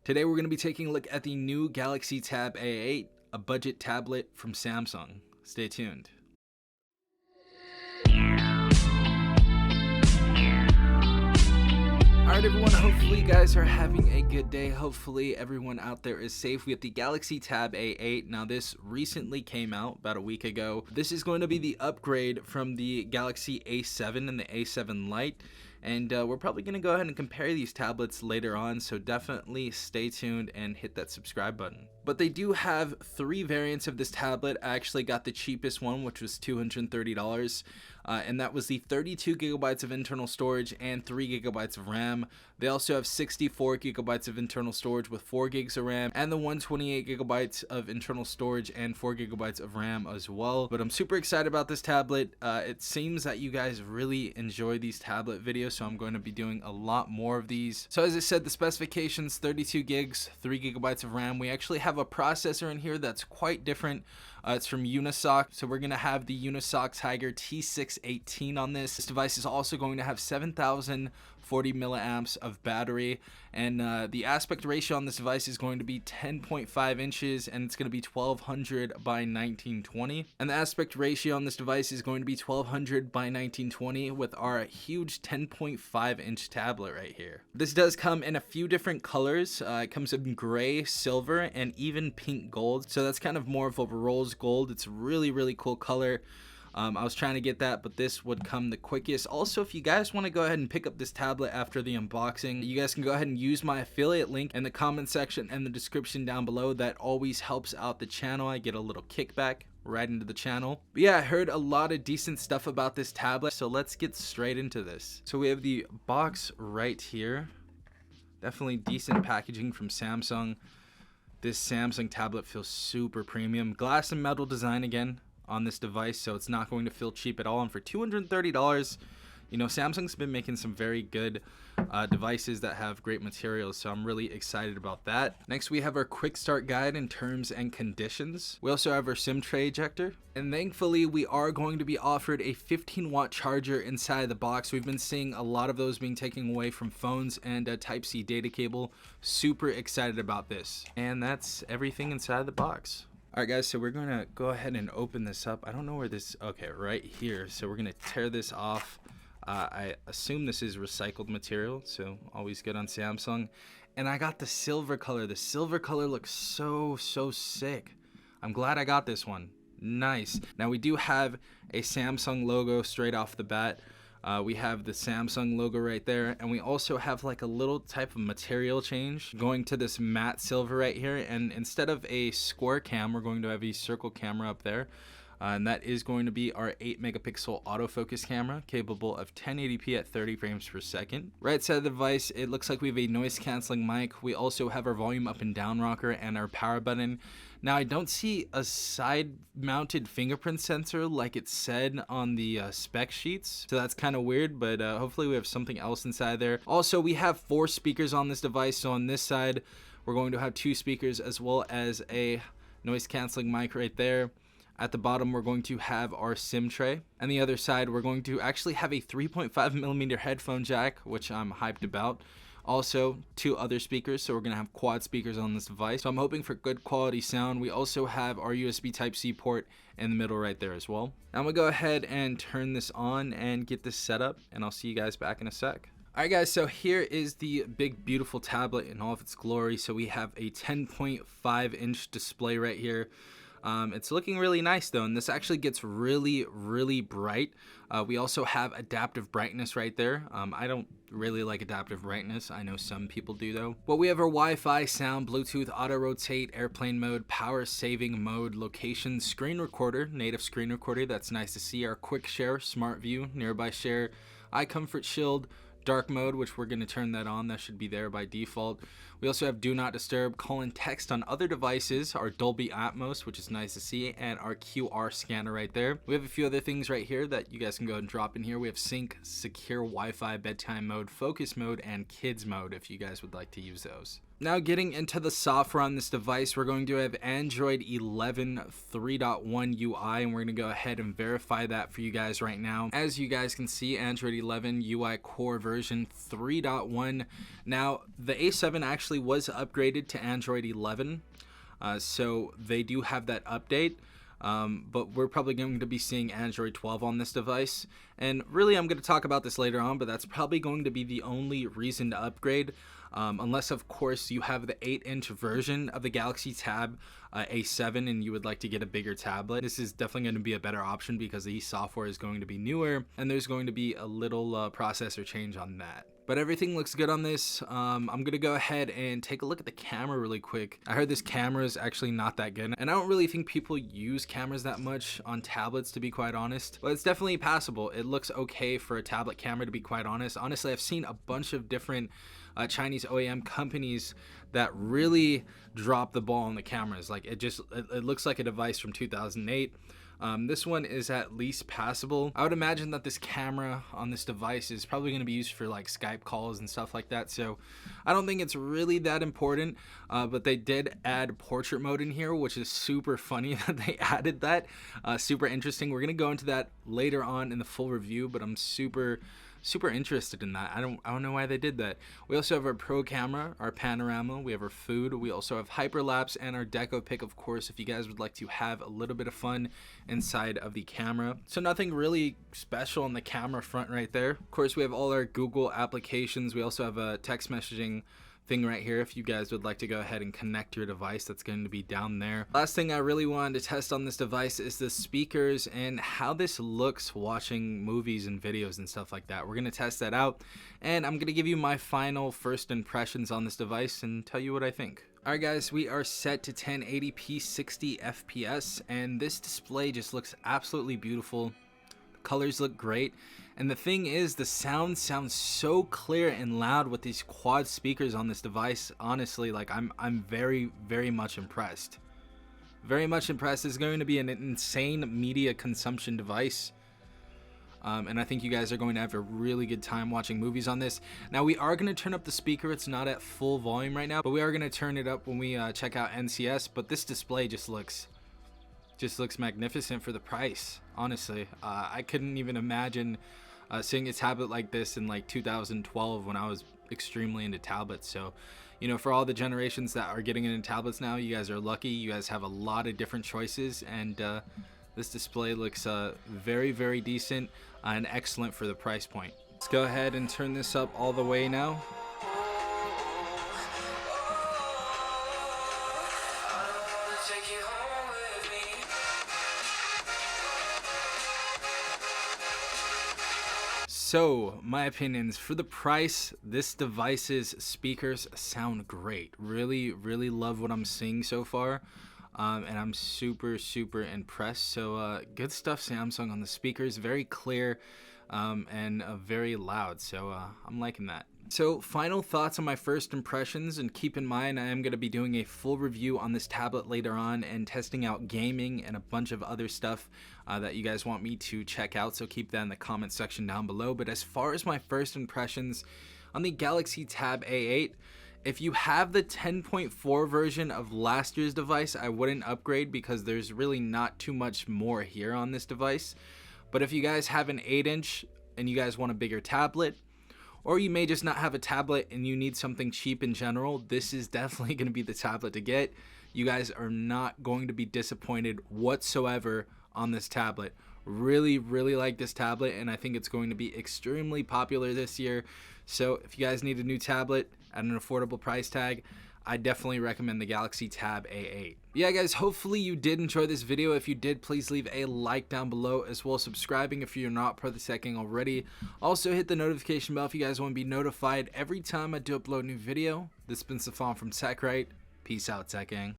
Today we're going to be taking a look at the new Galaxy Tab A8, a budget tablet from Samsung. Stay tuned. Alright everyone, hopefully you guys are having a good day. Hopefully everyone out there is safe. We have the Galaxy Tab A8. Now this recently came out about a week ago. This is going to be the upgrade from the Galaxy A7 and the A7 Lite. And we're probably going to go ahead and compare these tablets later on, so definitely stay tuned and hit that subscribe button. But they do have three variants of this tablet. I actually got the cheapest one, which was $230, and that was the 32 gigabytes of internal storage and 3 gigabytes of RAM. They also have 64 gigabytes of internal storage with 4 gigs of RAM, and the 128 gigabytes of internal storage and 4 gigabytes of RAM as well. But I'm super excited about this tablet. It seems that you guys really enjoy these tablet videos, so I'm going to be doing a lot more of these. So as I said, the specifications: 32 gigs, 3 gigabytes of RAM. We actually have a processor in here that's quite different. It's from Unisoc, so we're going to have the Unisoc Tiger T618 on this. This device is also going to have 7,040 milliamps of battery, and the aspect ratio on this device is going to be 10.5 inches, and it's going to be 1200 by 1920. And the aspect ratio on this device is going to be 1200 by 1920 with our huge 10.5 inch tablet right here. This does come in a few different colors. It comes in gray, silver, and even pink gold, so that's kind of more of a rose gold. It's a really cool color. I was trying to get that, but this would come the quickest. Also, if you guys want to go ahead and pick up this tablet after the unboxing, you guys can go ahead and use my affiliate link in the comment section and the description down below. That always helps out the channel. I get a little kickback right into the channel. But yeah, I heard a lot of decent stuff about this tablet, so let's get straight into this. So we have the box right here. Definitely decent packaging from Samsung. This Samsung tablet feels super premium. Glass and metal design again on this device, so it's not going to feel cheap at all. And for $230, you know, Samsung's been making some very good devices that have great materials, so I'm really excited about that. Next, we have our quick start guide and terms and conditions. We also have our SIM tray ejector, and thankfully we are going to be offered a 15-watt charger inside the box. We've been seeing a lot of those being taken away from phones, and a Type-C data cable. Super excited about this. And that's everything inside the box. Alright guys, so we're going to go ahead and open this up. I don't know where this, okay, right here. So we're going to tear this off. I assume this is recycled material, so always good on Samsung. And I got the silver color. The silver color looks so sick. I'm glad I got this one. Nice. Now we do have a Samsung logo straight off the bat. We have the Samsung logo right there, and we also have like a little type of material change going to this matte silver right here. And instead of a square cam, we're going to have a circle camera up there. And that is going to be our 8 megapixel autofocus camera, capable of 1080p at 30 frames per second. Right side of the device, it looks like we have a noise canceling mic. We also have our volume up and down rocker and our power button. Now I don't see a side mounted fingerprint sensor like it said on the spec sheets, so that's kind of weird, but hopefully we have something else inside there. Also, we have 4 speakers on this device, so on this side we're going to have 2 speakers as well as a noise canceling mic right there. At the bottom, we're going to have our SIM tray. And the other side, we're going to actually have a 3.5mm headphone jack, which I'm hyped about. Also, 2 other speakers, so we're going to have quad speakers on this device. So I'm hoping for good quality sound. We also have our USB Type-C port in the middle right there as well. Now I'm going to go ahead and turn this on and get this set up, and I'll see you guys back in a sec. Alright guys, so here is the big beautiful tablet in all of its glory. So we have a 10.5 inch display right here. It's looking really nice though, and this actually gets really bright. We also have adaptive brightness right there. I don't really like adaptive brightness. I know some people do though. But we have our Wi-Fi, sound, Bluetooth, auto rotate, airplane mode, power saving mode, location, screen recorder, native screen recorder. That's nice to see. Our quick share, smart view, nearby share, eye comfort shield, dark mode, which we're going to turn that on. That should be there by default. We also have do not disturb, call and text on other devices, our Dolby Atmos, which is nice to see, and our QR scanner right there. We have a few other things right here that you guys can go ahead and drop in here. We have sync, secure Wi-Fi, bedtime mode, focus mode, and kids mode if you guys would like to use those. Now getting into the software on this device, we're going to have Android 11 3.1 UI, and we're going to go ahead and verify that for you guys right now. As you guys can see, Android 11 UI core version 3.1. Now the A7 actually was upgraded to Android 11, so they do have that update. But we're probably going to be seeing Android 12 on this device, and really I'm going to talk about this later on, but that's probably going to be the only reason to upgrade, unless of course you have the 8-inch version of the Galaxy Tab A7 and you would like to get a bigger tablet. This is definitely going to be a better option because the software is going to be newer and there's going to be a little processor change on that. But everything looks good on this. I'm gonna go ahead and take a look at the camera really quick. I heard this camera is actually not that good, and I don't really think people use cameras that much on tablets, to be quite honest, but it's definitely passable. It looks okay for a tablet camera, to be quite honest. Honestly, I've seen a bunch of different Chinese OEM companies that really drop the ball on the cameras. Like it looks like a device from 2008. This one is at least passable. I would imagine that this camera on this device is probably going to be used for like Skype calls and stuff like that, so I don't think it's really that important, but they did add portrait mode in here, which is super funny that they added that. Super interesting. We're going to go into that later on in the full review, but I'm super interested in that. I don't know why they did that. We also have our pro camera, our panorama, we have our food, we also have hyperlapse, and our deco pick, of course, if you guys would like to have a little bit of fun inside of the camera. So nothing really special on the camera front right there. Of course, we have all our Google applications. We also have a text messaging thing right here if you guys would like to go ahead and connect your device. That's going to be down there. Last thing I really wanted to test on this device is the speakers and how this looks watching movies and videos and stuff like that. We're going to test that out, and I'm going to give you my final first impressions on this device and tell you what I think. Alright guys, we are set to 1080p 60 FPS, and this display just looks absolutely beautiful. The colors look great. And the thing is, the sound sounds so clear and loud with these quad speakers on this device. Honestly, like I'm very much impressed. Very much impressed. It's going to be an insane media consumption device. And I think you guys are going to have a really good time watching movies on this. Now we are going to turn up the speaker. It's not at full volume right now, but we are going to turn it up when we check out NCS. But this display just looks magnificent for the price. Honestly, I couldn't even imagine seeing a tablet like this in like 2012 when I was extremely into tablets. So, you know, for all the generations that are getting into tablets now, you guys are lucky. You guys have a lot of different choices, and this display looks very decent and excellent for the price point. Let's go ahead and turn this up all the way now. So, my opinions, for the price, this device's speakers sound great. Really love what I'm seeing so far, and I'm super impressed. So, good stuff, Samsung, on the speakers. Very clear and very loud, so I'm liking that. So, final thoughts on my first impressions, and keep in mind I am going to be doing a full review on this tablet later on and testing out gaming and a bunch of other stuff that you guys want me to check out, so keep that in the comment section down below. But as far as my first impressions on the Galaxy Tab A8, if you have the 10.4 version of last year's device, I wouldn't upgrade because there's really not too much more here on this device. But if you guys have an 8-inch and you guys want a bigger tablet, or you may just not have a tablet and you need something cheap in general, this is definitely going to be the tablet to get. You guys are not going to be disappointed whatsoever on this tablet. Really like this tablet, and I think it's going to be extremely popular this year. So if you guys need a new tablet at an affordable price tag, I definitely recommend the Galaxy Tab A8. Yeah guys, hopefully you did enjoy this video. If you did, please leave a like down below, as well as subscribing if you're not part of the Tech Gang already. Also hit the notification bell if you guys want to be notified every time I do upload a new video. This has been Safan from TechRight. Peace out, Tech Gang.